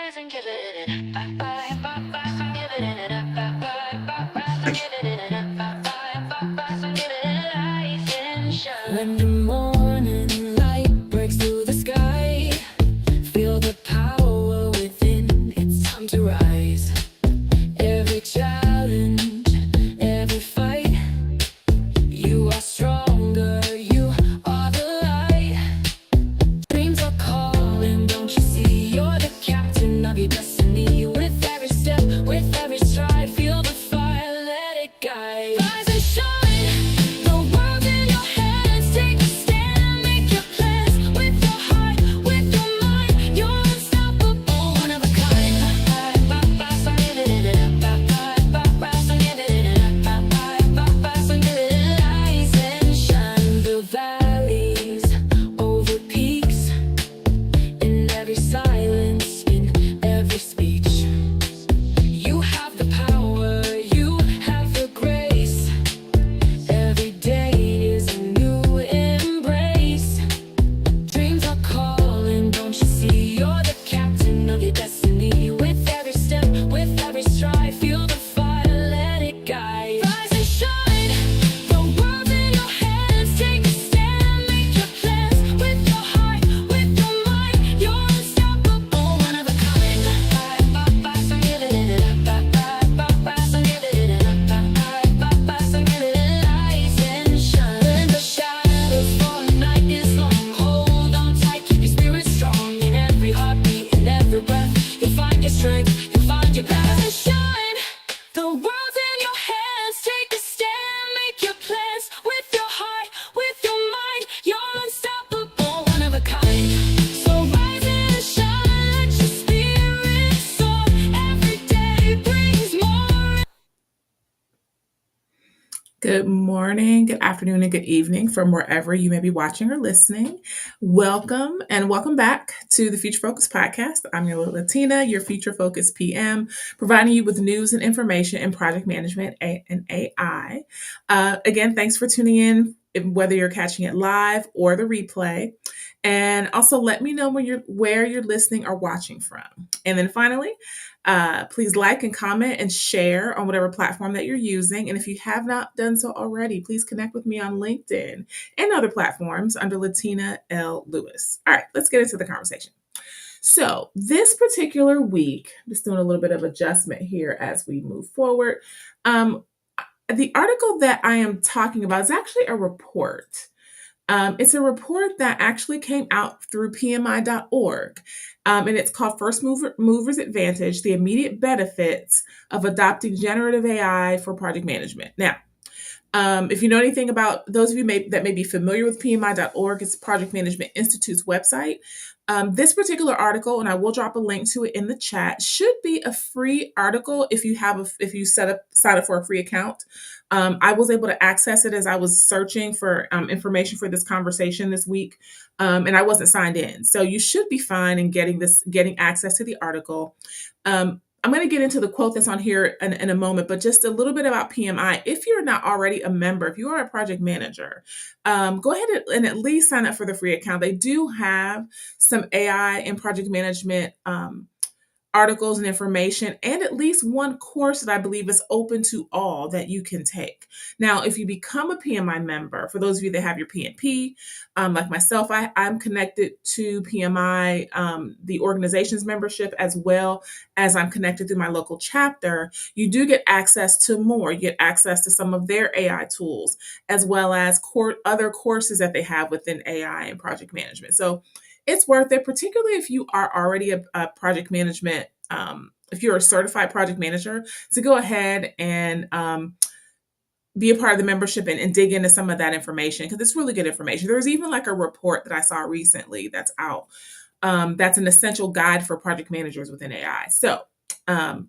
When the morning light breaks through the sky, feel the power within, it's time to rise. Every challenge, every fight, you are stronger, you are the light. Dreams are calling, don't you see? You're the captain of your destiny. With every step, with every stride, feel the fire, let it guide. Rise and shine, the world in your hands. Take a stand, make your plans. With your heart, with your mind, you're unstoppable, one of a kind. Rise and shine, the valleys over peaks. In every silence, in every speech, you have the power, you have the grace. Every day is a new embrace. Dreams are calling, don't you see? You're the captain of your destiny. With every step, with every stride, feel the fire, let it guide. Rise and shine, the world's in your hands. Take a stand, make your plans. With your heart, with your mind, you're unstoppable, one of a kind. Rise and shine. When the shadows fall and night is long, hold on tight, keep your spirit strong. In every heartbeat, in every breath, you'll find your strength, you'll find your path. Rise and shine, the world's in your hands. Take a stand, make your plans. With your heart, with your mind, you're unstoppable, one of a kind. So rise and shine, let your spirit soar. Every day brings more. Good morning, good afternoon, and good evening from wherever you may be watching or listening. Welcome and welcome back to the Future Focus Podcast. I'm your Latina, your Future Focus PM, providing you with news and information in project management and AI. Again, thanks for tuning in, whether you're catching it live or the replay. And also let me know where you're listening or watching from. And then finally, please like and comment and share on whatever platform that you're using. And if you have not done so already, please connect with me on LinkedIn and other platforms under Latina L. Lewis. All right, let's get into the conversation. So this particular week, just doing a little bit of adjustment here as we move forward. The article that I am talking about is actually a report. It's a report that actually came out through PMI.org, and it's called Movers Advantage, the Immediate Benefits of Adopting Generative AI for Project Management. Now, if you know anything about those of you that may be familiar with PMI.org, it's Project Management Institute's website. This particular article, and I will drop a link to it in the chat, should be a free article if you sign up for a free account. I was able to access it as I was searching for information for this conversation this week, and I wasn't signed in. So you should be fine in getting access to the article. I'm going to get into the quote that's on here in a moment, but just a little bit about PMI. If you're not already a member, if you are a project manager, go ahead and at least sign up for the free account. They do have some AI and project management articles and information, and at least one course that I believe is open to all that you can take. Now, if you become a PMI member, for those of you that have your PNP, like myself, I'm connected to PMI, the organization's membership, as well as I'm connected through my local chapter. You do get access to more. You get access to some of their AI tools, as well as other courses that they have within AI and project management. So it's worth it, particularly if you are already a project management, if you're a certified project manager, to go ahead and be a part of the membership and dig into some of that information, because it's really good information. There's even like a report that I saw recently that's out. That's an essential guide for project managers within AI. So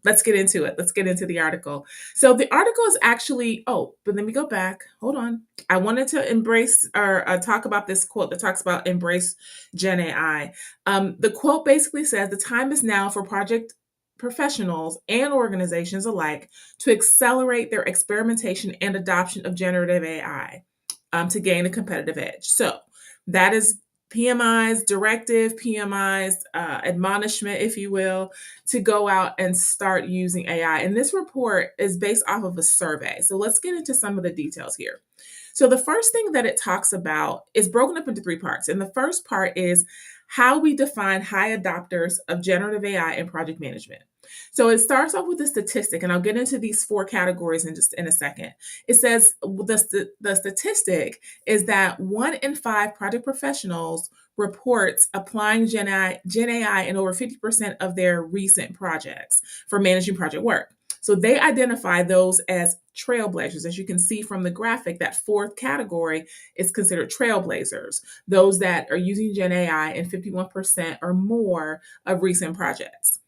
let's get into it. Let's get into the article. So the article is actually, but let me go back. Hold on. I wanted to embrace or talk about this quote that talks about embrace Gen AI. The quote basically says, the time is now for project professionals and organizations alike to accelerate their experimentation and adoption of generative AI to gain a competitive edge. So that is PMI's directive, PMI's admonishment, if you will, to go out and start using AI. And this report is based off of a survey. So let's get into some of the details here. So the first thing that it talks about is broken up into three parts. And the first part is how we define high adopters of generative AI in project management. So it starts off with a statistic, and I'll get into these four categories in just in a second. It says the statistic is that 1 in 5 project professionals reports applying Gen AI in over 50% of their recent projects for managing project work. So they identify those as trailblazers. As you can see from the graphic, that fourth category is considered trailblazers, those that are using Gen AI in 51% or more of recent projects.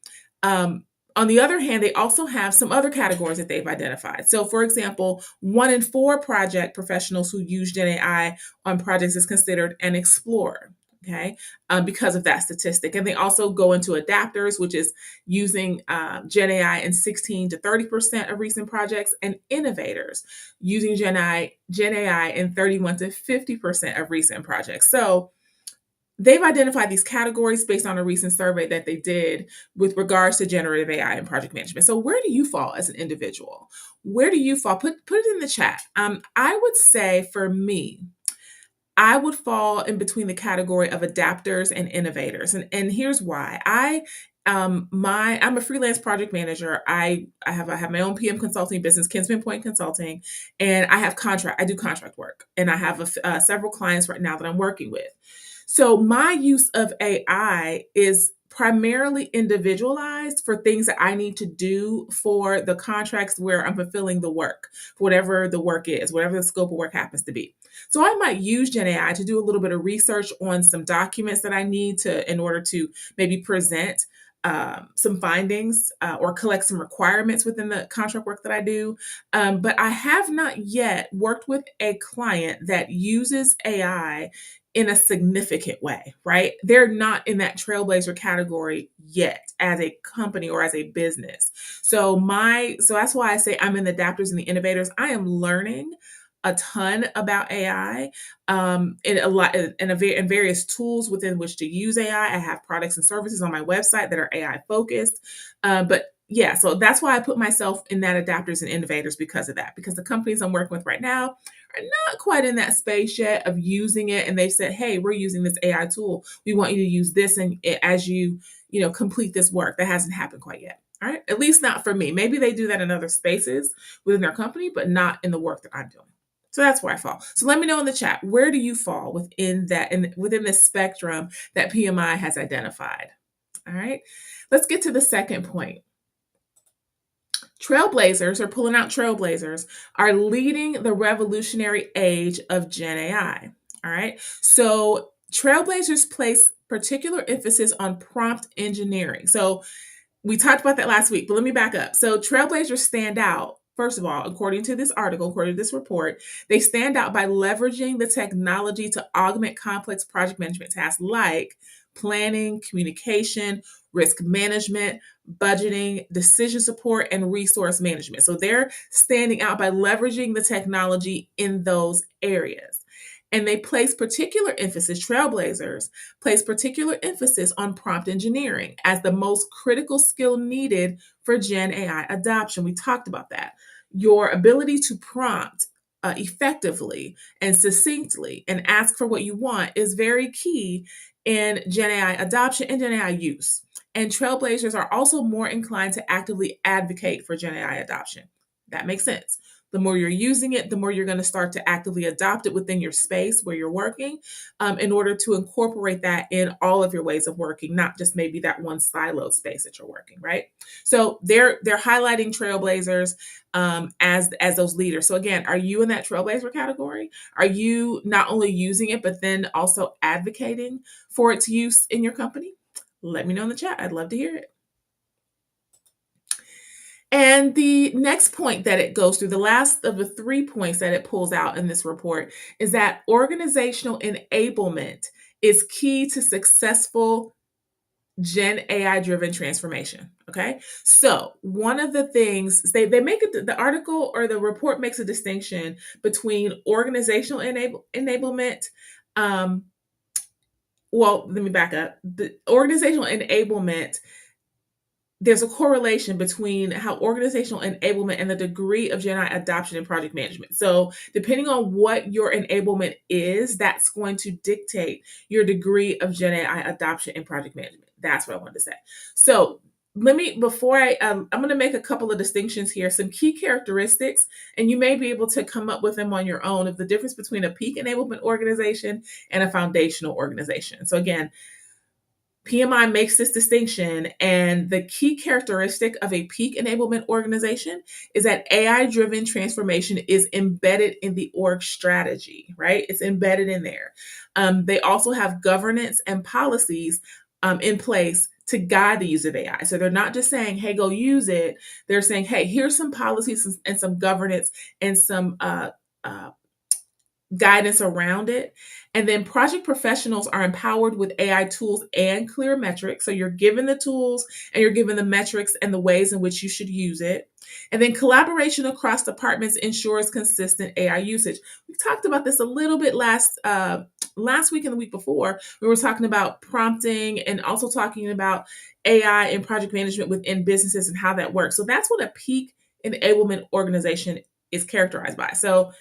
On the other hand, they also have some other categories that they've identified. So, for example, 1 in 4 project professionals who use Gen AI on projects is considered an explorer. Okay, because of that statistic. And they also go into adapters, which is using Gen AI in 16 to 30% of recent projects, and innovators using Gen AI in 31 to 50% of recent projects. So, they've identified these categories based on a recent survey that they did with regards to generative AI and project management. So, where do you fall as an individual? Where do you fall? Put it in the chat. I would say for me, I would fall in between the category of adapters and innovators, and here's why. I'm a freelance project manager. I have my own PM consulting business, Kinsman Point Consulting, and I do contract work, and I have several clients right now that I'm working with. So my use of AI is primarily individualized for things that I need to do for the contracts where I'm fulfilling the work, for whatever the work is, whatever the scope of work happens to be. So I might use Gen AI to do a little bit of research on some documents that I need to in order to maybe present some findings or collect some requirements within the contract work that I do. But I have not yet worked with a client that uses AI in a significant way, right? They're not in that trailblazer category yet as a company or as a business. So that's why I say I'm in the adapters and the innovators. I am learning a ton about AI, in a lot in various tools within which to use AI. I have products and services on my website that are AI focused, but yeah, so that's why I put myself in that adapters and innovators because of that. Because the companies I'm working with right now are not quite in that space yet of using it, and they've said, "Hey, we're using this AI tool. We want you to use this, and as you complete this work." That hasn't happened quite yet. All right, at least not for me. Maybe they do that in other spaces within their company, but not in the work that I'm doing. So that's where I fall. So let me know in the chat, where do you fall within that and within the spectrum that PMI has identified? All right. Let's get to the second point. Trailblazers, or pulling out trailblazers, are leading the revolutionary age of Gen AI. All right. So trailblazers place particular emphasis on prompt engineering. So we talked about that last week, but let me back up. So trailblazers stand out. First of all, according to this article, according to this report, they stand out by leveraging the technology to augment complex project management tasks like planning, communication, risk management, budgeting, decision support, and resource management. So they're standing out by leveraging the technology in those areas. And they place particular emphasis, trailblazers place particular emphasis on prompt engineering as the most critical skill needed for Gen AI adoption. We talked about that. Your ability to prompt effectively and succinctly and ask for what you want is very key in Gen AI adoption and Gen AI use. And trailblazers are also more inclined to actively advocate for Gen AI adoption. That makes sense. The more you're using it, the more you're going to start to actively adopt it within your space where you're working, in order to incorporate that in all of your ways of working, not just maybe that one siloed space that you're working, right? So they're highlighting trailblazers as those leaders. So again, are you in that trailblazer category? Are you not only using it, but then also advocating for its use in your company? Let me know in the chat. I'd love to hear it. And the next point that it goes through, the last of the 3 points that it pulls out in this report, is that organizational enablement is key to successful Gen AI-driven transformation. Okay, so one of the things they make it, the article or the report makes a distinction between organizational enablement, um, well, let me back up. The organizational enablement, there's a correlation between how organizational enablement and the degree of Gen AI adoption in project management. So, depending on what your enablement is, that's going to dictate your degree of Gen AI adoption in project management. That's what I wanted to say. So, I'm going to make a couple of distinctions here, some key characteristics, and you may be able to come up with them on your own of the difference between a peak enablement organization and a foundational organization. So, again, PMI makes this distinction, and the key characteristic of a peak enablement organization is that AI driven transformation is embedded in the org strategy, right? It's embedded in there. They also have governance and policies in place to guide the use of AI. So they're not just saying, hey, go use it. They're saying, hey, here's some policies and some governance and some uh, guidance around it. And then project professionals are empowered with AI tools and clear metrics. So you're given the tools and you're given the metrics and the ways in which you should use it. And then collaboration across departments ensures consistent AI usage. We talked about this a little bit last week and the week before. We were talking about prompting and also talking about AI and project management within businesses and how that works. So that's what a peak enablement organization is characterized by. So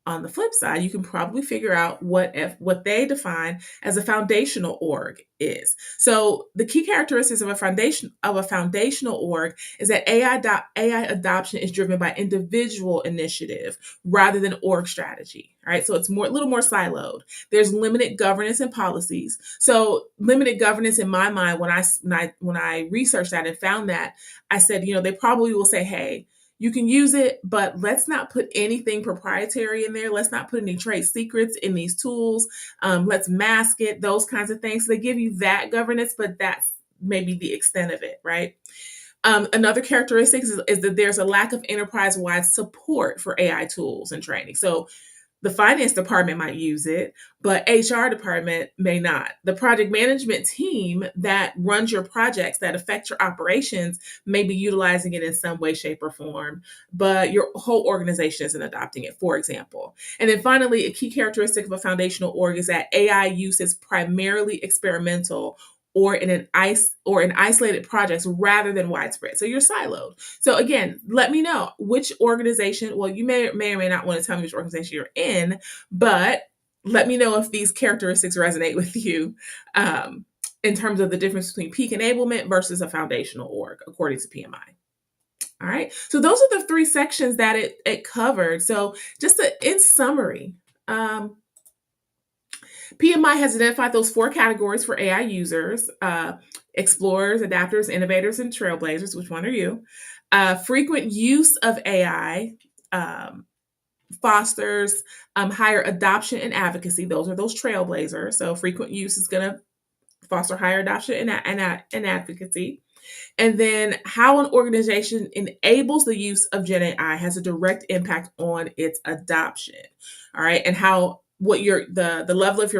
on the flip side, you can probably figure out what they define as a foundational org is. So the key characteristics of a foundational org is that AI adoption is driven by individual initiative rather than org strategy. All right, so it's a little more siloed. There's limited governance and policies. So limited governance in my mind, when I researched that and found that, I said, they probably will say, hey, you can use it, but let's not put anything proprietary in there. Let's not put any trade secrets in these tools. Let's mask it, those kinds of things. So they give you that governance, but that's maybe the extent of it, right? Another characteristic is that there's a lack of enterprise-wide support for AI tools and training. So the finance department might use it, but HR department may not. The project management team that runs your projects that affect your operations may be utilizing it in some way, shape, or form, but your whole organization isn't adopting it, for example. And then finally, a key characteristic of a foundational org is that AI use is primarily experimental or in isolated projects rather than widespread. So you're siloed. So again, let me know which organization. Well, you may or may not want to tell me which organization you're in, but let me know if these characteristics resonate with you in terms of the difference between peak enablement versus a foundational org, according to PMI. All right. So those are the three sections that it covered. So just in summary, PMI has identified those four categories for AI users: explorers, adapters, innovators, and trailblazers. Which one are you? Frequent use of AI fosters higher adoption and advocacy. Those are those trailblazers. So frequent use is going to foster higher adoption and advocacy. And then how an organization enables the use of Gen AI has a direct impact on its adoption. All right. And how the level of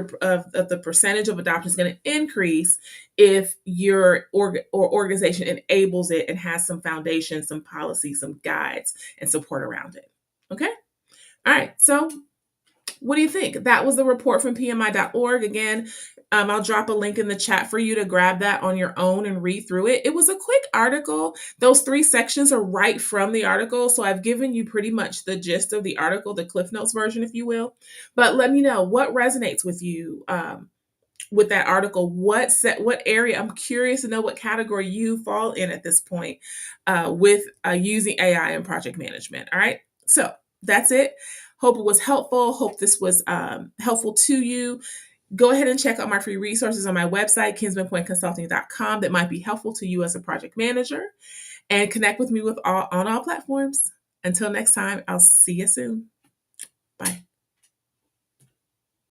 the percentage of adoption is going to increase if your organization enables it and has some foundation, some policy, some guides, and support around it. Okay. All right. So what do you think? That was the report from PMI.org. Again, I'll drop a link in the chat for you to grab that on your own and read through it. It was a quick article. Those three sections are right from the article. So I've given you pretty much the gist of the article, the Cliff Notes version, if you will. But let me know what resonates with you with that article. What area? I'm curious to know what category you fall in at this point with using AI in project management. All right. So that's it. Hope it was helpful. Hope this was helpful to you. Go ahead and check out my free resources on my website, kinsmanpointconsulting.com, that might be helpful to you as a project manager. And connect with me on all platforms. Until next time, I'll see you soon.